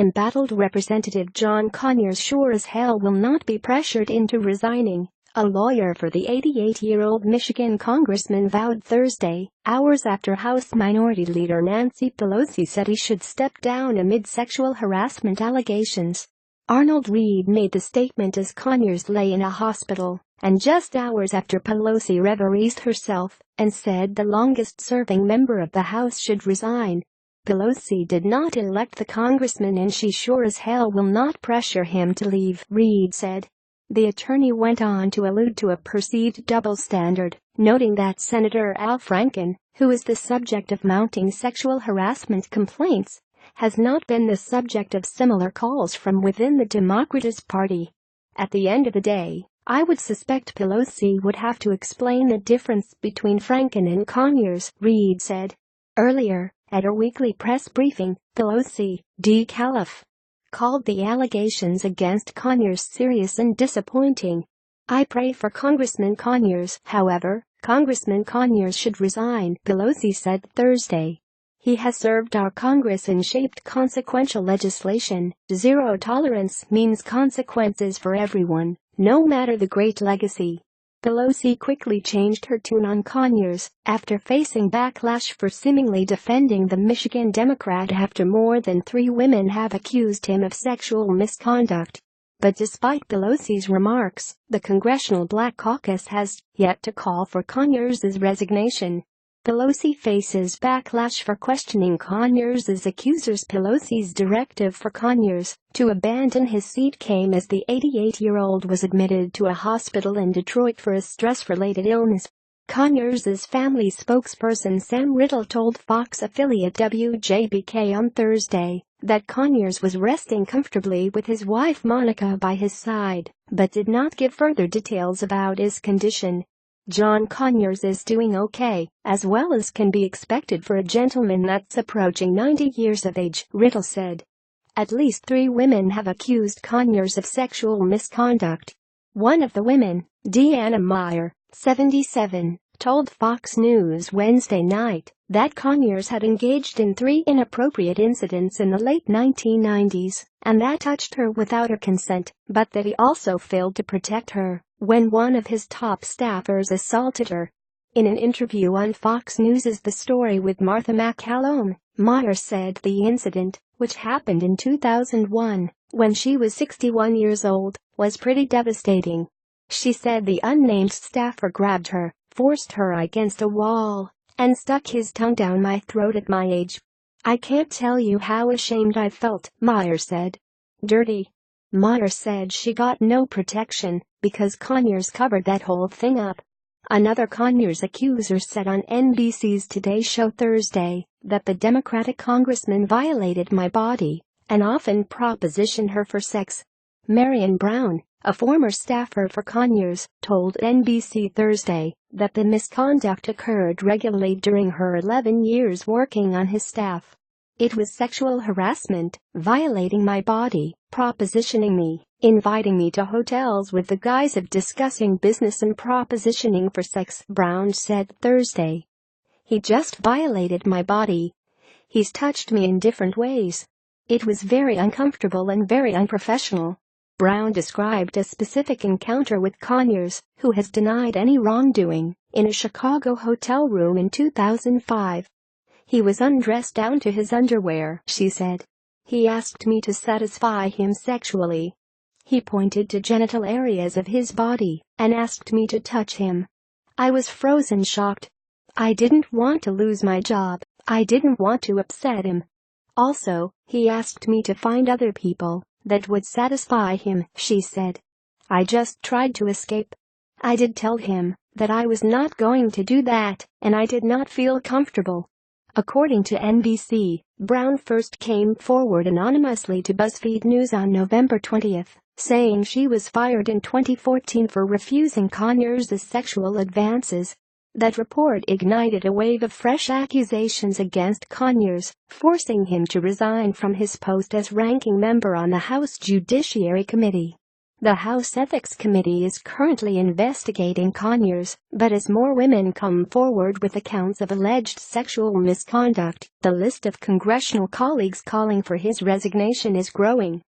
Embattled Representative John Conyers sure as hell will not be pressured into resigning, a lawyer for the 88-year-old Michigan congressman vowed Thursday, hours after House Minority Leader Nancy Pelosi said he should step down amid sexual harassment allegations. Arnold Reed made the statement as Conyers lay in a hospital, and just hours after Pelosi reveresed herself and said the longest-serving member of the House should resign. Pelosi did not elect the congressman and she sure as hell will not pressure him to leave, Reed said. The attorney went on to allude to a perceived double standard, noting that Senator Al Franken, who is the subject of mounting sexual harassment complaints, has not been the subject of similar calls from within the Democratic Party. At the end of the day, I would suspect Pelosi would have to explain the difference between Franken and Conyers, Reed said. Earlier, at her weekly press briefing, Pelosi, D-Caliph, called the allegations against Conyers serious and disappointing. I pray for Congressman Conyers. However, Congressman Conyers should resign, Pelosi said Thursday. He has served our Congress and shaped consequential legislation. Zero tolerance means consequences for everyone, no matter the great legacy. Pelosi quickly changed her tune on Conyers after facing backlash for seemingly defending the Michigan Democrat after more than 3 women have accused him of sexual misconduct. But despite Pelosi's remarks, the Congressional Black Caucus has yet to call for Conyers' resignation. Pelosi faces backlash for questioning Conyers' accusers. Pelosi's directive for Conyers to abandon his seat came as the 88-year-old was admitted to a hospital in Detroit for a stress-related illness. Conyers' family spokesperson Sam Riddle told Fox affiliate WJBK on Thursday that Conyers was resting comfortably with his wife Monica by his side, but did not give further details about his condition. John Conyers is doing okay, as well as can be expected for a gentleman that's approaching 90 years of age, Riddle said. At least 3 women have accused Conyers of sexual misconduct. One of the women, Deanna Meyer, 77, told Fox News Wednesday night that Conyers had engaged in 3 inappropriate incidents in the late 1990s, and that touched her without her consent, but that he also failed to protect her when one of his top staffers assaulted her. In an interview on Fox News' The Story with Martha McCallum, Meyer said the incident, which happened in 2001, when she was 61 years old, was pretty devastating. She said the unnamed staffer grabbed her, forced her against a wall, and stuck his tongue down my throat at my age. I can't tell you how ashamed I felt, Meyer said. Dirty. Meyer said she got no protection because Conyers covered that whole thing up. Another Conyers accuser said on NBC's Today Show Thursday that the Democratic congressman violated my body and often propositioned her for sex. Marion Brown, a former staffer for Conyers, told NBC Thursday that the misconduct occurred regularly during her 11 years working on his staff. It was sexual harassment, violating my body, propositioning me, inviting me to hotels with the guise of discussing business and propositioning for sex, Brown said Thursday. He just violated my body. He's touched me in different ways. It was very uncomfortable and very unprofessional. Brown described a specific encounter with Conyers, who has denied any wrongdoing, in a Chicago hotel room in 2005. He was undressed down to his underwear, she said. He asked me to satisfy him sexually. He pointed to genital areas of his body and asked me to touch him. I was frozen shocked. I didn't want to lose my job. I didn't want to upset him. Also, he asked me to find other people that would satisfy him, she said. I just tried to escape. I did tell him that I was not going to do that, and I did not feel comfortable. According to NBC, Brown first came forward anonymously to BuzzFeed News on November 20, saying she was fired in 2014 for refusing Conyers' sexual advances. That report ignited a wave of fresh accusations against Conyers, forcing him to resign from his post as ranking member on the House Judiciary Committee. The House Ethics Committee is currently investigating Conyers, but as more women come forward with accounts of alleged sexual misconduct, the list of congressional colleagues calling for his resignation is growing.